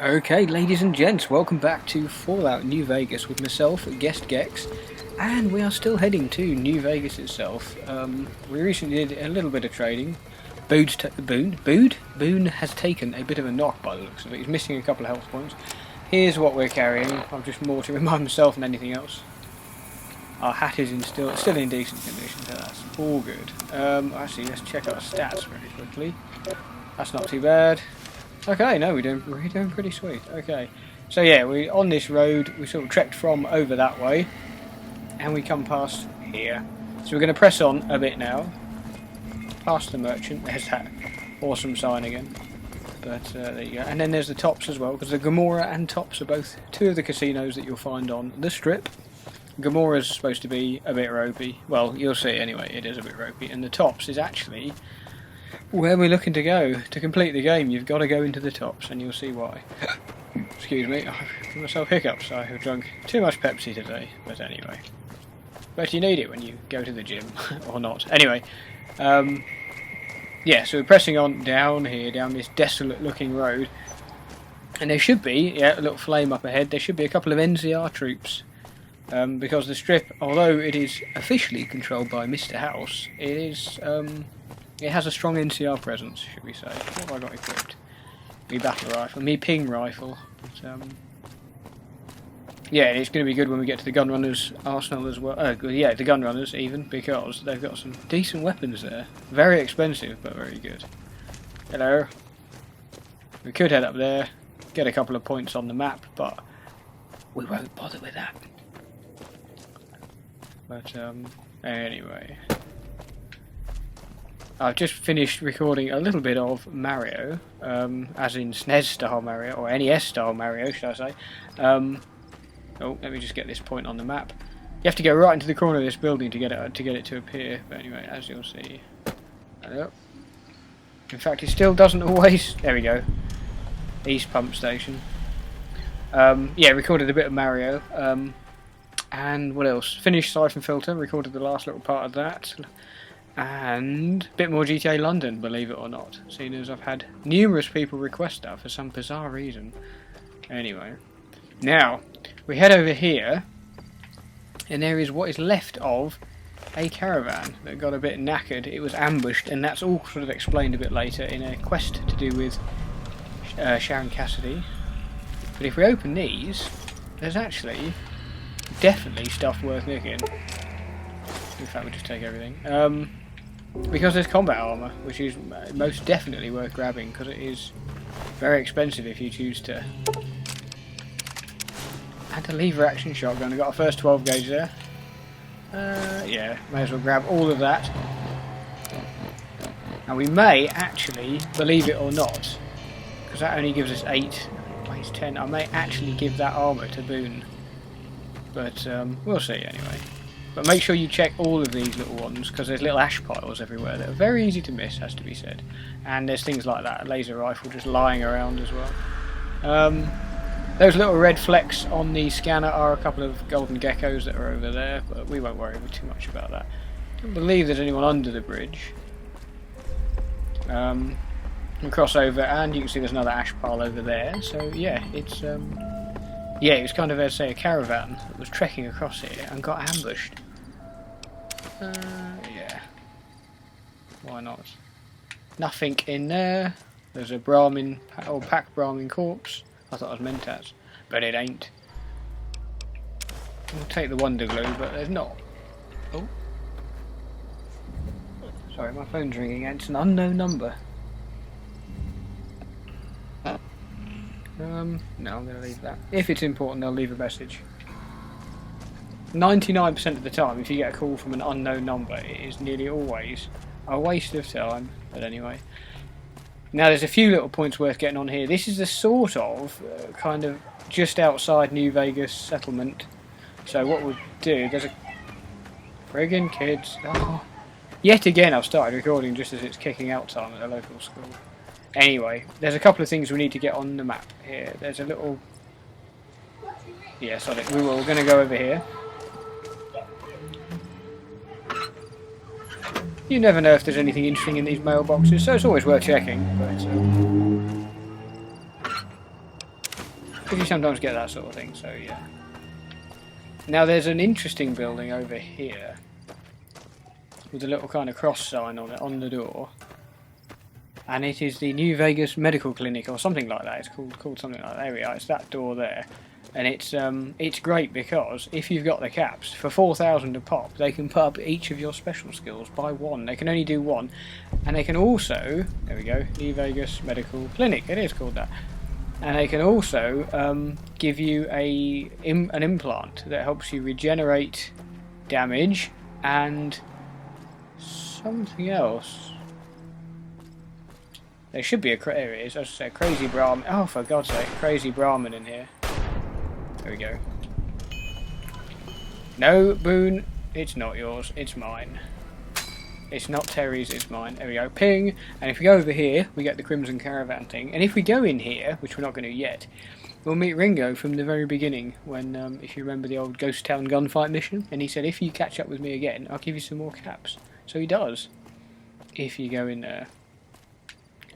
Okay, ladies and gents, welcome back to Fallout New Vegas with myself, Guest Gex, and we are still heading to New Vegas itself. We recently did a little bit of trading. Boone has taken a bit of a knock by the looks of it. He's missing a couple of health points. Here's what we're carrying. I'm just more to remind myself than anything else. Our hat is still in decent condition, so that's all good. Actually, let's check our stats very quickly. That's not too bad. Okay, no, we're doing pretty sweet. Okay, so yeah, we on this road. We sort of trekked from over that way, and we come past here. So we're going to press on a bit now, past the merchant. There's that awesome sign again. But there you go. And then there's the Tops as well, because the Gomorrah and Tops are both two of the casinos that you'll find on the Strip. Gomorrah's supposed to be a bit ropey. Well, you'll see anyway. It is a bit ropey, and the Tops is actually where we're looking to go. To complete the game, you've got to go into the Tops, and you'll see why. Excuse me, I've given myself hiccups. I have drunk too much Pepsi today, but anyway. But you need it when you go to the gym, or not. Anyway, yeah, so we're pressing on down here, down this desolate looking road, and there should be, yeah, a little flame up ahead, there should be a couple of NCR troops. Because the Strip, although it is officially controlled by Mr. House, it has a strong NCR presence, should we say. What have I got equipped? Me battle rifle, me ping rifle. But, yeah, it's going to be good when we get to the gunrunners arsenal as well. Yeah, the gunrunners even, because they've got some decent weapons there. Very expensive, but very good. Hello. We could head up there, get a couple of points on the map, but we won't bother with that. But, anyway. I've just finished recording a little bit of Mario, as in SNES style Mario, or NES style Mario, should I say. Oh, let me just get this point on the map. You have to go right into the corner of this building to get it to appear. But anyway, as you'll see, hello. In fact, it still doesn't always. There we go. East Pump Station. Yeah, recorded a bit of Mario. And what else? Finished Siphon Filter. Recorded the last little part of that. And a bit more GTA London, believe it or not. Seeing as I've had numerous people request that for some bizarre reason. Anyway. Now, we head over here, and there is what is left of a caravan that got a bit knackered. It was ambushed, and that's all sort of explained a bit later in a quest to do with Sharon Cassidy. But if we open these, there's actually definitely stuff worth nicking. In fact, we'll just take everything. Because there's combat armour, which is most definitely worth grabbing, because it is very expensive if you choose to. And a lever action shotgun. I got our first 12 gauge there. Yeah, may as well grab all of that. Now we may actually, believe it or not, because that only gives us 8, weighs 10, I may actually give that armour to Boone. But we'll see anyway. But make sure you check all of these little ones, because there's little ash piles everywhere that are very easy to miss, has to be said. And there's things like that, a laser rifle just lying around as well. Those little red flecks on the scanner are a couple of golden geckos that are over there, but we won't worry too much about that. I don't believe there's anyone under the bridge. We cross over, and you can see there's another ash pile over there. So yeah, it's yeah, it was kind of, as I say, a caravan that was trekking across here and got ambushed. Yeah. Why not? Nothing in there. There's a Brahmin, or packed Brahmin corpse. I thought it was Mentats, but it ain't. We'll take the Wonder Glue, but there's not. Oh. Sorry, my phone's ringing and it's an unknown number. No, I'm going to leave that. If it's important, I'll leave a message. 99% of the time, if you get a call from an unknown number, it is nearly always a waste of time. But anyway. Now, there's a few little points worth getting on here. This is the sort of, kind of, just outside New Vegas settlement. So what we'll do, there's a... Friggin' kids. Oh. Yet again, I've started recording just as it's kicking out time at the local school. Anyway, there's a couple of things we need to get on the map here. There's a little... Yeah, sorry, we're going to go over here. You never know if there's anything interesting in these mailboxes, so it's always worth checking. But, Because you sometimes get that sort of thing, so yeah. Now there's an interesting building over here with a little kind of cross sign on it, on the door. And it is the New Vegas Medical Clinic or something like that. It's called something like that. There we are, it's that door there. And it's great because if you've got the caps, for 4,000 a pop, they can put up each of your special skills by one. They can only do one. And they can also, there we go, New Vegas Medical Clinic, it is called that. And they can also give you an implant that helps you regenerate damage and something else. There should be there it is, as I said, crazy Brahmin. Oh, for God's sake, crazy Brahmin in here. There we go. No, Boone, it's not yours, it's mine. It's not Terry's, it's mine. There we go, ping. And if we go over here, we get the Crimson Caravan thing. And if we go in here, which we're not going to yet, we'll meet Ringo from the very beginning. When, if you remember the old Ghost Town gunfight mission. And he said, if you catch up with me again, I'll give you some more caps. So he does. If you go in there.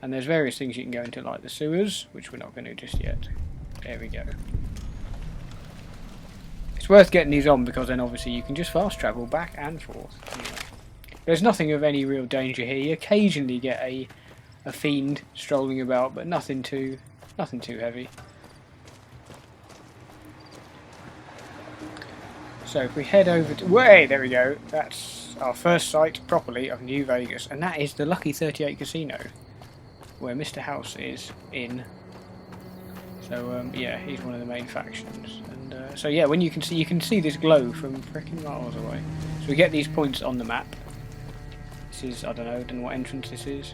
And there's various things you can go into, like the sewers, which we're not going to just yet. There we go. It's worth getting these on because then obviously you can just fast travel back and forth. Anyway. There's nothing of any real danger here. You occasionally get a fiend strolling about, but nothing too heavy. So if we head over to... Way, there we go. That's our first sight properly of New Vegas. And that is the Lucky 38 Casino, where Mr. House is in. So yeah, he's one of the main factions. And so yeah, when you can see this glow from freaking miles away. So we get these points on the map. This is, I don't know what entrance this is.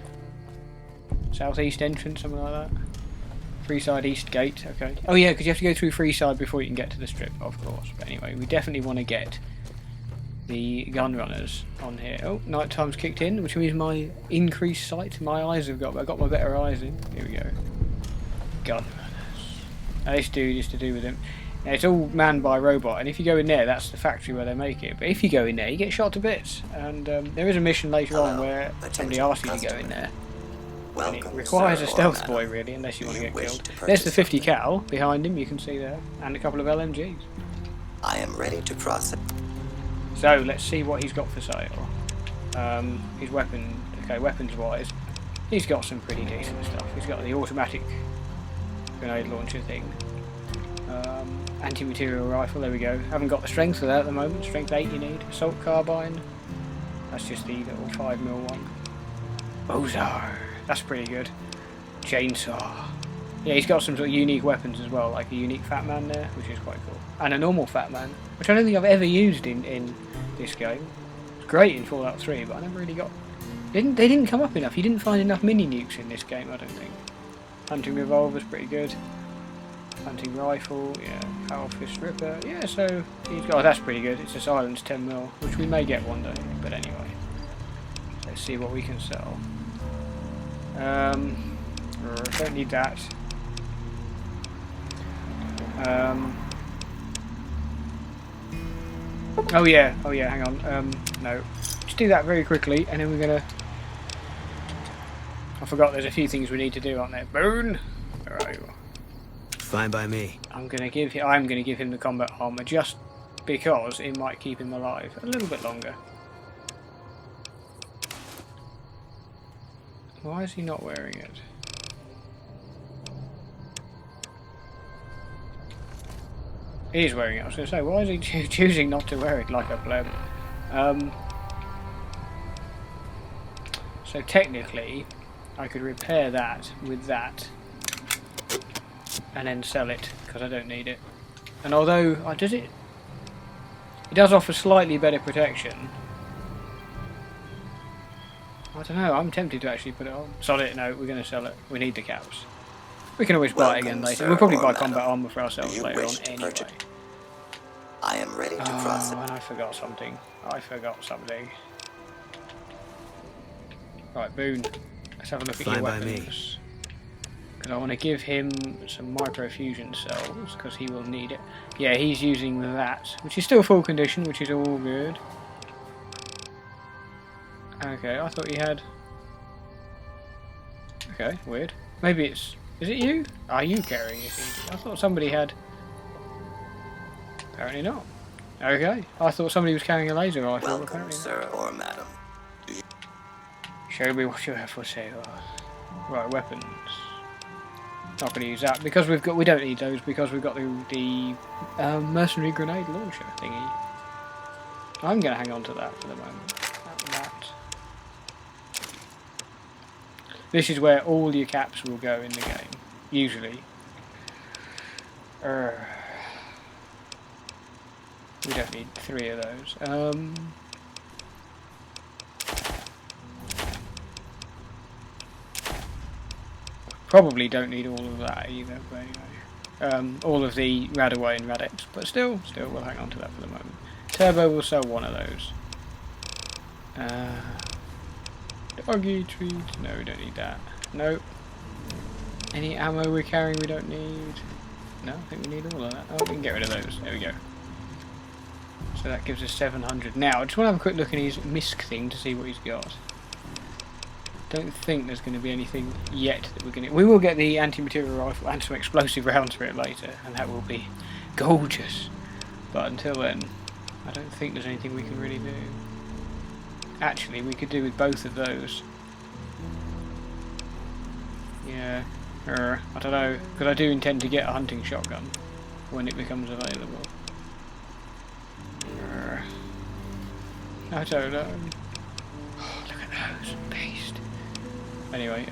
Southeast entrance, something like that. Freeside East Gate, okay. Oh yeah, because you have to go through Freeside before you can get to the strip, of course. But anyway, we definitely want to get the gun runners on here. Oh, night time's kicked in, which means my increased sight. My eyes I've got my better eyes in. Here we go. Gun runners. Now this dude is to do with him. Now it's all manned by robot, and if you go in there, that's the factory where they make it. But if you go in there, you get shot to bits. And there is a mission later on where somebody asks you to go in there. And it requires a stealth boy, really, unless you want to get killed. There's the 50 cal behind him, you can see there, and a couple of LMGs. I am ready to process. So let's see what he's got for sale. His weapon, okay, weapons-wise, he's got some pretty decent stuff. He's got the automatic grenade launcher thing, anti-material rifle. There we go. Haven't got the strength for that at the moment. Strength 8 you need. Assault carbine. That's just the little 5mm one. Bozar. That's pretty good. Chainsaw. Yeah, he's got some sort of unique weapons as well, like a unique Fat Man there, which is quite cool. And a normal Fat Man, which I don't think I've ever used in this game. It's great in Fallout 3, but I never really got... They didn't come up enough. You didn't find enough mini-nukes in this game, I don't think. Hunting revolver's pretty good. Hunting rifle, yeah. Power Fist Ripper, yeah, so... he's got... Oh, that's pretty good. It's a silenced 10mm, which we may get one day, but anyway. Let's see what we can sell. Don't need that. Oh yeah, hang on. No. Just do that very quickly, and then we're gonna... I forgot there's a few things we need to do, aren't there? Boone! Where are you? Fine by me. I'm gonna give him the combat armour, just because it might keep him alive a little bit longer. Why is he not wearing it? He is wearing it. I was going to say, why is he choosing not to wear it like a pleb? So technically, I could repair that with that, and then sell it because I don't need it. And although it does offer slightly better protection. I don't know, I'm tempted to actually put it on. Sod it, no, we're going to sell it. We need the caps. We can always buy it again later. We'll probably buy combat armour for ourselves later on anyway. I am ready to process. Oh, and I forgot something. Right, Boone, let's have a look at your weapons. Because I want to give him some microfusion cells, because he will need it. Yeah, he's using that, which is still full condition, which is all good. Okay, I thought he had... Okay, weird. Maybe it's Is it you? Are you carrying it? I thought somebody had... Apparently not. Okay. I thought somebody was carrying a laser rifle. Welcome, Apparently sir or madam. Show me what you have for sale. Right, weapons. Not going to use that because we don't need those because we've got the mercenary grenade launcher thingy. I'm going to hang on to that for the moment. That. This is where all your caps will go in the game, usually. We don't need 3 of those. Probably don't need all of that either, but anyway. All of the Radaway and Radex, but still we'll hang on to that for the moment. Turbo will sell one of those. Doggy treat, no we don't need that. Nope. Any ammo we're carrying we don't need. No, I think we need all of that. Oh, we can get rid of those, there we go. So that gives us 700. Now, I just want to have a quick look at his misc thing to see what he's got. Don't think there's going to be anything yet that we're going to... We will get the anti-material rifle and some explosive rounds for it later, and that will be gorgeous. But until then, I don't think there's anything we can really do. Actually, we could do with both of those. Yeah, I don't know, because I do intend to get a hunting shotgun when it becomes available. I don't know. Oh, look at those, beast. Anyway,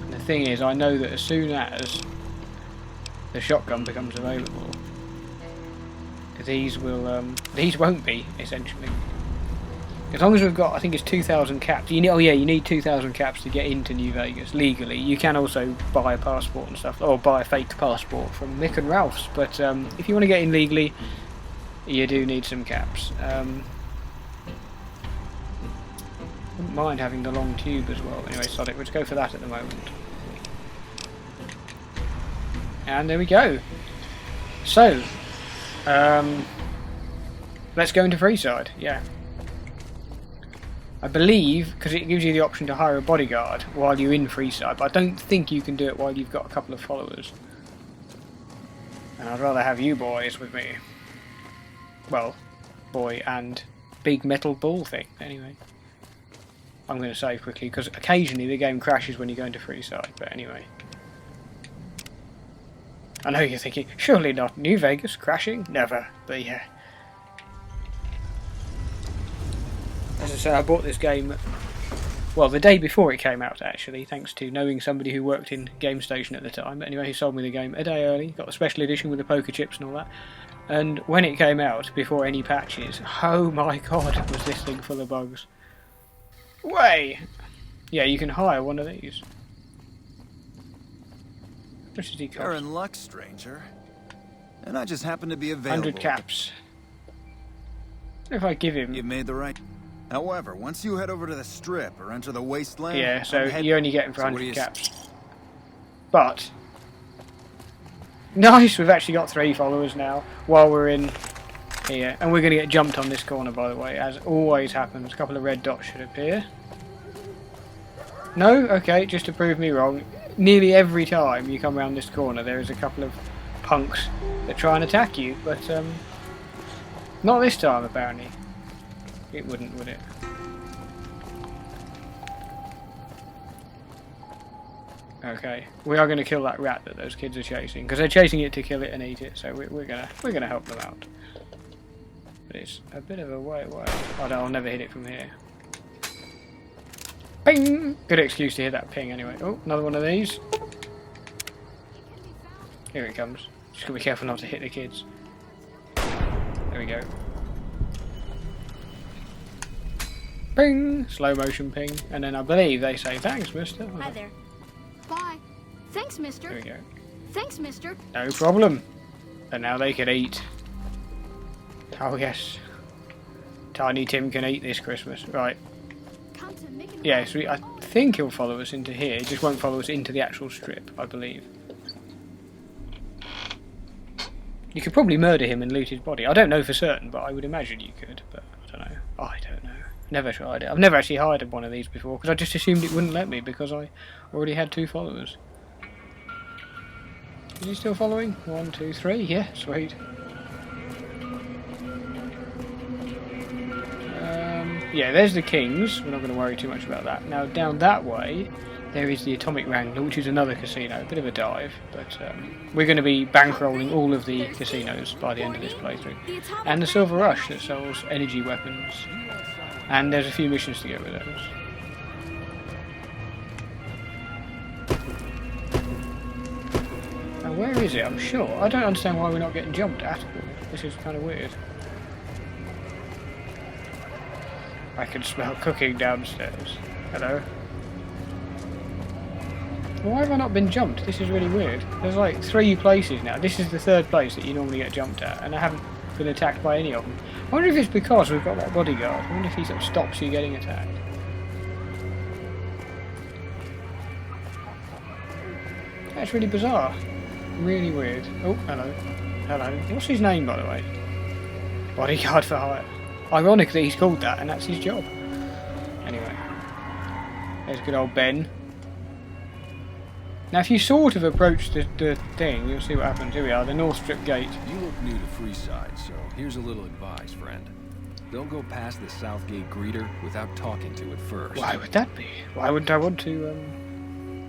the thing is, I know that as soon as the shotgun becomes available, these won't be, essentially. As long as we've got, I think it's 2,000 caps. You need 2,000 caps to get into New Vegas legally. You can also buy a passport and stuff, or buy a fake passport from Mick and Ralph's. But if you want to get in legally, you do need some caps. Wouldn't mind having the long tube as well. Anyway, sod it. Let's go for that at the moment. And there we go. So, let's go into Freeside. Yeah. I believe, because it gives you the option to hire a bodyguard while you're in Freeside, but I don't think you can do it while you've got a couple of followers. And I'd rather have you boys with me. Well, boy and big metal ball thing, anyway. I'm going to save quickly, because occasionally the game crashes when you go into Freeside, but anyway. I know you're thinking, surely not New Vegas crashing? Never, but yeah. As I say, I bought this game, well, the day before it came out, actually, thanks to knowing somebody who worked in Game Station at the time. But anyway, he sold me the game a day early, got a special edition with the poker chips and all that. And when it came out, before any patches, oh my god, was this thing full of bugs. Way! Yeah, you can hire one of these. What does he cost? You're in luck, stranger. And I just happen to be available. 100 caps. If I give him... You've made the right... However, once you head over to the strip or enter the wasteland... Yeah, so you only get him for 100 caps. But... Nice, we've actually got 3 followers now, while we're in here. And we're going to get jumped on this corner, by the way, as always happens. A couple of red dots should appear. No? Okay, just to prove me wrong. Nearly every time you come around this corner, there is a couple of punks that try and attack you, but not this time, apparently. It wouldn't, would it? Okay, we are going to kill that rat that those kids are chasing, because they're chasing it to kill it and eat it. So we're gonna help them out. But it's a bit of a way away. Oh no, I'll never hit it from here. Ping! Good excuse to hit that ping anyway. Oh, another one of these. Here it comes. Just gotta be careful not to hit the kids. There we go. Ping! Slow motion ping. And then I believe they say, thanks, mister. Hi there. Bye. Thanks, mister. There we go. Thanks, mister. No problem. And now they can eat. Oh, yes. Tiny Tim can eat this Christmas. Right. Yeah, so I think he'll follow us into here. He just won't follow us into the actual strip, I believe. You could probably murder him and loot his body. I don't know for certain, but I would imagine you could. But I don't know. I don't know. Never tried it. I've never actually hired one of these before because I just assumed it wouldn't let me because I already had 2 followers. Is he still following? 1, 2, 3. Yeah, sweet. Yeah, there's the Kings. We're not going to worry too much about that. Now, down that way, there is the Atomic Wrangler, which is another casino. A bit of a dive, but we're going to be bankrolling all of the casinos by the end of this playthrough. And the Silver Rush that sells energy weapons. And there's a few missions to get with those. Now, where is it? I'm sure. I don't understand why we're not getting jumped at all. This is kind of weird. I can smell cooking downstairs. Hello? Why have I not been jumped? This is really weird. There's like 3 places now. This is the 3rd place that you normally get jumped at, and I haven't been attacked by any of them. I wonder if it's because we've got that bodyguard. I wonder if he sort of stops you getting attacked. That's really bizarre. Really weird. Oh, hello. Hello. What's his name, by the way? Bodyguard for hire. Ironic that he's called that, and that's his job. Anyway. There's good old Ben. Now, if you sort of approach the thing, you'll see what happens. Here we are, the North Strip Gate. You look new to Freeside, so here's a little advice, friend. Don't go past the South Gate greeter without talking to it first. Why would that be? Why wouldn't I want to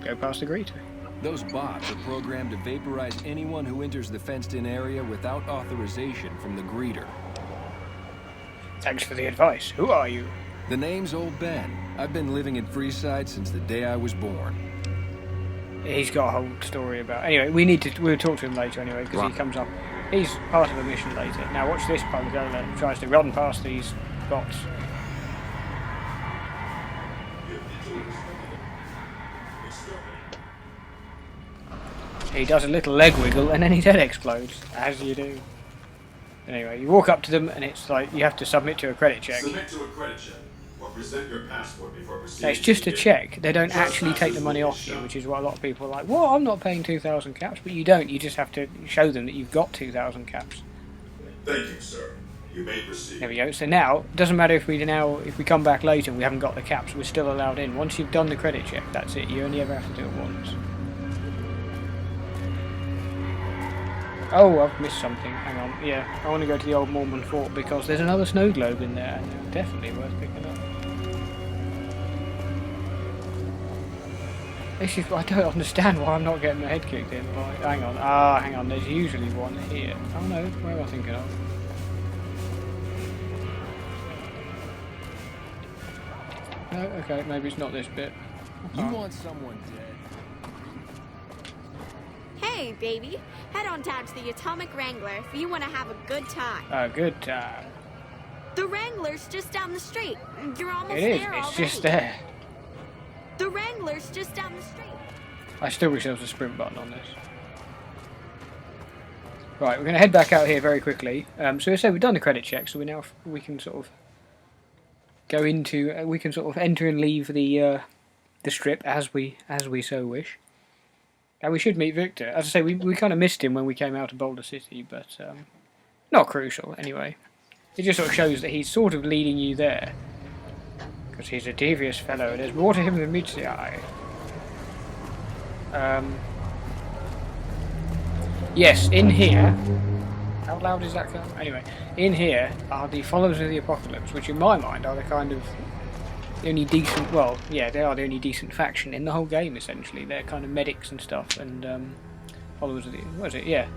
go past the greeter? Those bots are programmed to vaporize anyone who enters the fenced-in area without authorization from the greeter. Thanks for the advice. Who are you? The name's Old Ben. I've been living in Freeside since the day I was born. He's got a whole story about... Anyway, we'll talk to him later anyway, because he comes up... He's part of a mission later. Now watch this polygon that tries to run past these bots. He does a little leg wiggle and then his head explodes, as you do. Anyway, you walk up to them and it's like you have to submit to a credit check. Submit to a credit check, or present your passport before proceeding. Now, it's just a check. They don't actually take the money off you, which is what a lot of people are like, well, I'm not paying 2,000 caps, but you don't. You just have to show them that you've got 2,000 caps. Thank you, sir. You may proceed. There we go. So now, it doesn't matter if we come back later and we haven't got the caps, we're still allowed in. Once you've done the credit check, that's it. You only ever have to do it once. Oh, I've missed something. Hang on. Yeah, I want to go to the old Mormon fort because there's another snow globe in there. And definitely worth picking up. This is... I don't understand why I'm not getting my head kicked in. By, hang on. Hang on. There's usually one here. Oh no, where am I thinking of? No, okay, maybe it's not this bit. You want someone dead? Hey, baby. Head on down to the Atomic Wrangler if you want to have a good time. A good time. The Wrangler's just down the street. You're almost It is. there It's already. just there. The Wrangler's just down the street. I still wish there was a sprint button on this. Right, we're going to head back out here very quickly. So we say we've done the credit check, so we can sort of go into we can sort of enter and leave the strip as we so wish. And we should meet Victor. As I say, we kind of missed him when we came out of Boulder City, but not crucial anyway. It just sort of shows that he's sort of leading you there. Because he's a devious fellow, and there's more to him than meets the eye. Yes, in here... How loud is that going? Anyway, in here are the Followers of the Apocalypse, which in my mind are the kind of... the only decent... Well, yeah, they are the only decent faction in the whole game, essentially. They're kind of medics and stuff, and Followers of the... What is it? Yeah.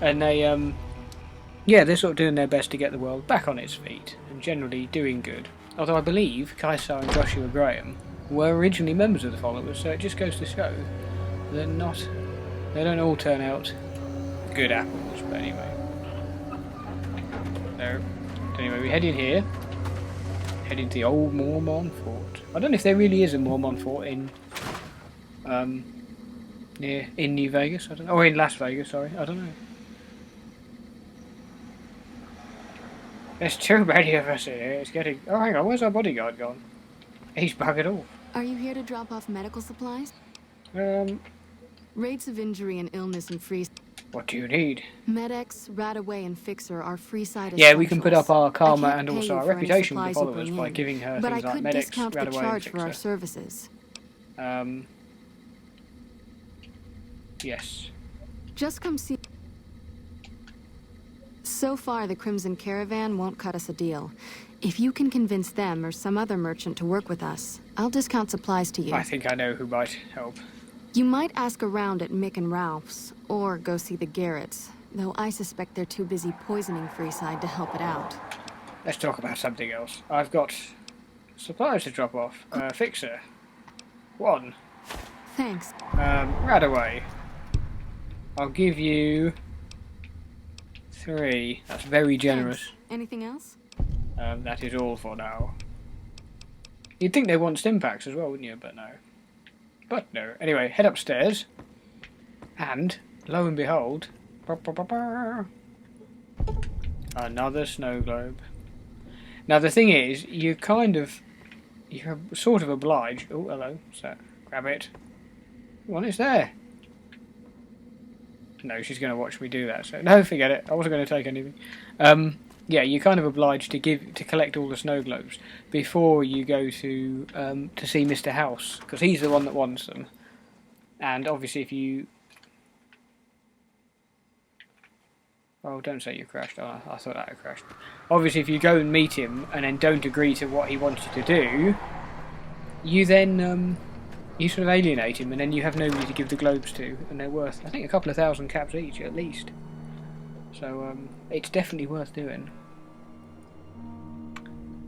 And they, yeah, they're sort of doing their best to get the world back on its feet, and generally doing good. Although I believe Kaisar and Joshua Graham were originally members of the Followers, so it just goes to show they're not... They don't all turn out good apples, but anyway. So, anyway, we head in here. Head into the old Mormon fort. I don't know if there really is a Mormon fort in... in New Vegas, I don't know. Or in Las Vegas, sorry, I don't know. There's too many of us in here, it's getting... Oh, hang on, where's our bodyguard gone? He's buggered off. Are you here to drop off medical supplies? Um, Rates of injury and illness in Freeside. What do you need? Medex, Radaway, and Fixer are Freeside Yeah, we can put up our essentials. karma I can't and pay also you our for any reputation with the supplies you followers bring by in, giving her but things I like could medics, discount the Radaway, and charge for our Fixer. services. Yes. Just come see. So far, the Crimson Caravan won't cut us a deal. If you can convince them or some other merchant to work with us, I'll discount supplies to you. I think I know who might help. You might ask around at Mick and Ralph's, or go see the Garretts, though I suspect they're too busy poisoning Freeside to help it out. Let's talk about something else. I've got supplies to drop off. Fixer. 1. Thanks. Radaway. I'll give you 3. That's very generous. Thanks. Anything else? That is all for now. You'd think they want stim packs as well, wouldn't you? But no. But no. Anyway, head upstairs. And, lo and behold... another snow globe. Now the thing is, you're sort of obliged... Oh, hello. So, grab it. One is there. No, she's going to watch me do that. So no, forget it. I wasn't going to take anything. Yeah, you're kind of obliged to collect all the snow globes before you go to see Mr. House, because he's the one that wants them. And obviously, if you... Oh, don't say you crashed. Oh, I thought that had crashed. Obviously, if you go and meet him and then don't agree to what he wants you to do, you then you sort of alienate him, and then you have nobody to give the globes to, and they're worth, I think, a couple of thousand caps each at least. So it's definitely worth doing.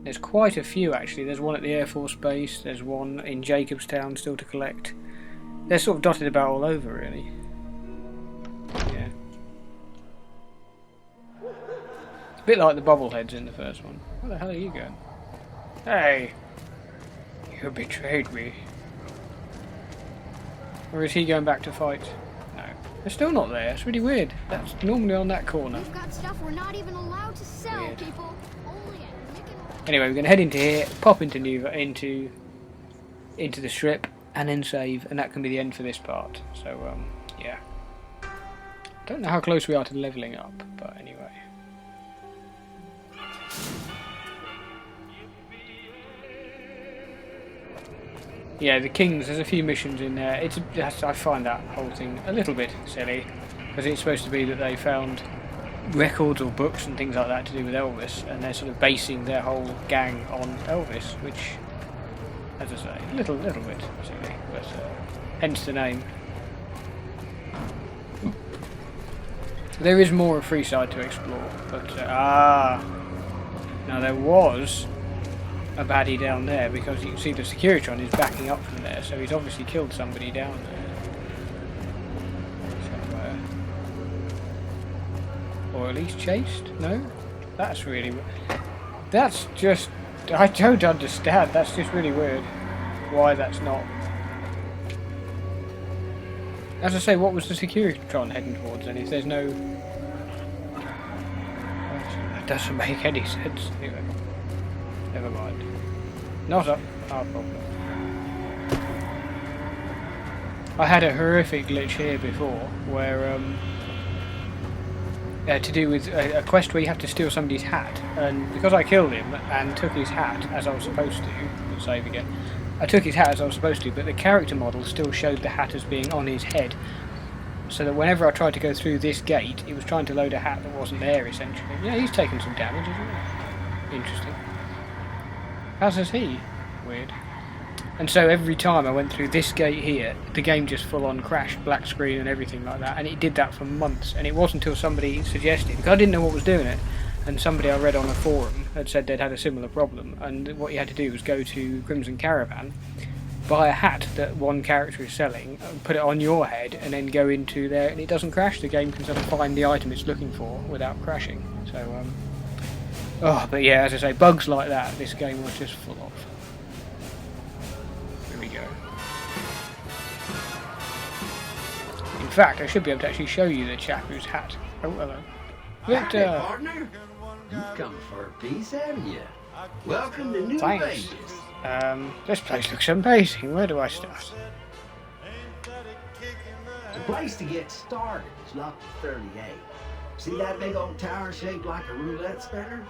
There's quite a few actually. There's one at the Air Force Base. There's one in Jacobstown still to collect. They're sort of dotted about all over, really. Yeah. It's a bit like the bobbleheads in the first one. Where the hell are you going? Hey! You betrayed me. Or is he going back to fight? No. They're still not there. It's really weird. That's normally on that corner. We've got stuff we're not even allowed to sell, Weird. people. Only at Mick and Ralph's. Anyway, we're going to head into here, pop into the strip, and then save, and that can be the end for this part. So, yeah. Don't know how close we are to leveling up, but anyway. Yeah, the Kings, there's a few missions in there. I find that whole thing a little bit silly, because it's supposed to be that they found records or books and things like that to do with Elvis, and they're sort of basing their whole gang on Elvis, which, as I say, a little bit silly, but hence the name. There is more of Freeside to explore, but now there was a baddie down there, because you can see the Securitron is backing up from there, so he's obviously killed somebody down there. So, or at least chased? No? That's just... I don't understand. That's just really weird. Why that's not... As I say, what was the Securitron heading towards then, if there's no... That doesn't make any sense. Anyway. Never mind. Not our problem. I had a horrific glitch here before, where to do with a quest where you have to steal somebody's hat, and because I killed him and took his hat as I was supposed to, we'll save again. I took his hat as I was supposed to, but the character model still showed the hat as being on his head, so that whenever I tried to go through this gate, it was trying to load a hat that wasn't there, essentially. Yeah, he's taken some damage, isn't he? Interesting. As has he. Weird. And so every time I went through this gate here, the game just full on crashed, black screen and everything like that, and it did that for months, and it wasn't until somebody suggested, because I didn't know what was doing it, and somebody I read on a forum had said they'd had a similar problem, and what you had to do was go to Crimson Caravan, buy a hat that one character is selling, put it on your head, and then go into there, and it doesn't crash. The game can sort of find the item it's looking for without crashing. So, oh, but yeah, as I say, bugs like that, this game was just full of. Here we go. In fact, I should be able to actually show you the chap whose hat. Oh, hello. Howdy, partner. You've come for a piece, haven't you? Welcome to New Thanks. Vegas. This place looks amazing. Where do I start? The place to get started is Lucky 38. See that big old tower shaped like a roulette spinner?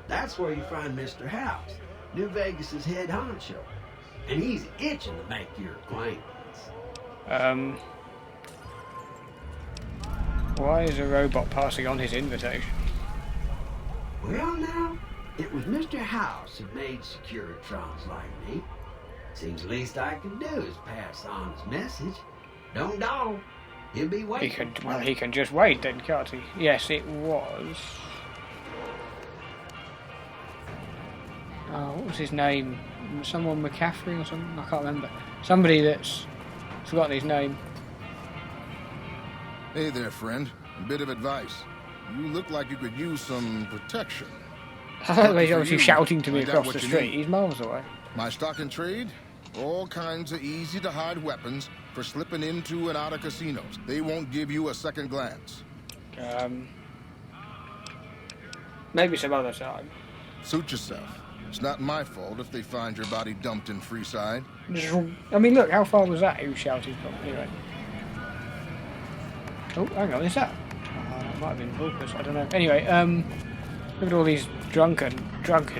That's where you find Mr. House, New Vegas's head honcho. And he's itching to make your acquaintance. Why is a robot passing on his invitation? Well, now, it was Mr. House who made Securitrons like me. Seems the least I can do is pass on his message. Don't dawdle. He'll be waiting. He can just wait then, can't he? Yes, it was. Oh, what was his name? Someone McCaffrey or something? I can't remember. Somebody that's forgotten his name. Hey there, friend. A bit of advice. You look like you could use some protection. He's obviously shouting to me across the street. He's miles away. My stock and trade? All kinds of easy-to-hide weapons for slipping into and out of casinos. They won't give you a second glance. Maybe some other time. Suit yourself. It's not my fault if they find your body dumped in Freeside. I mean, look, how far was that? Who shouted from? Anyway. Oh, hang on, is that? That might have been Vulpus, I don't know. Anyway, look at all these drunken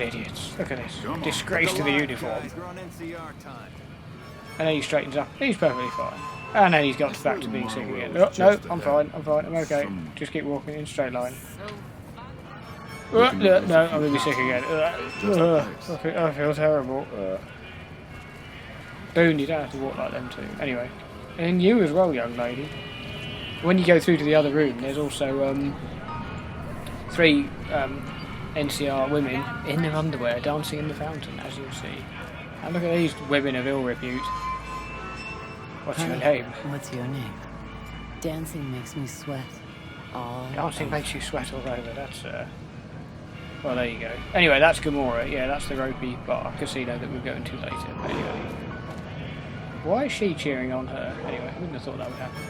idiots. Look at this. Disgrace to the uniform. And then he straightens up. He's perfectly fine. And then he's got back to being sick again. Oh, no, I'm fine, I'm okay. Just keep walking in a straight line. No, I'm going to be sick again. I feel terrible. Boone, you don't have to walk like them too. Anyway. And you as well, young lady. When you go through to the other room, there's also 3 NCR women in their underwear dancing in the fountain, as you'll see. And look at these women of ill repute. What's your name? What's your name? Dancing makes me sweat. Dancing makes you sweat all over. That's well, there you go. Anyway, that's Gamora. Yeah, that's the ropey bar casino that we're going to later. Anyway, why is she cheering on her? Anyway, I wouldn't have thought that would happen.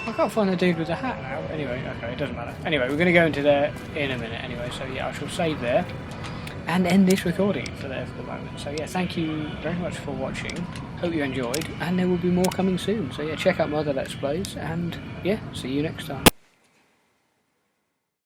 I can't find the dude with the hat now. Anyway, okay, it doesn't matter. Anyway, we're going to go into there in a minute anyway, so yeah, I shall save there and end this recording for the moment. So yeah, thank you very much for watching. Hope you enjoyed, and there will be more coming soon. So yeah, check out my other Let's Plays, and yeah, see you next time.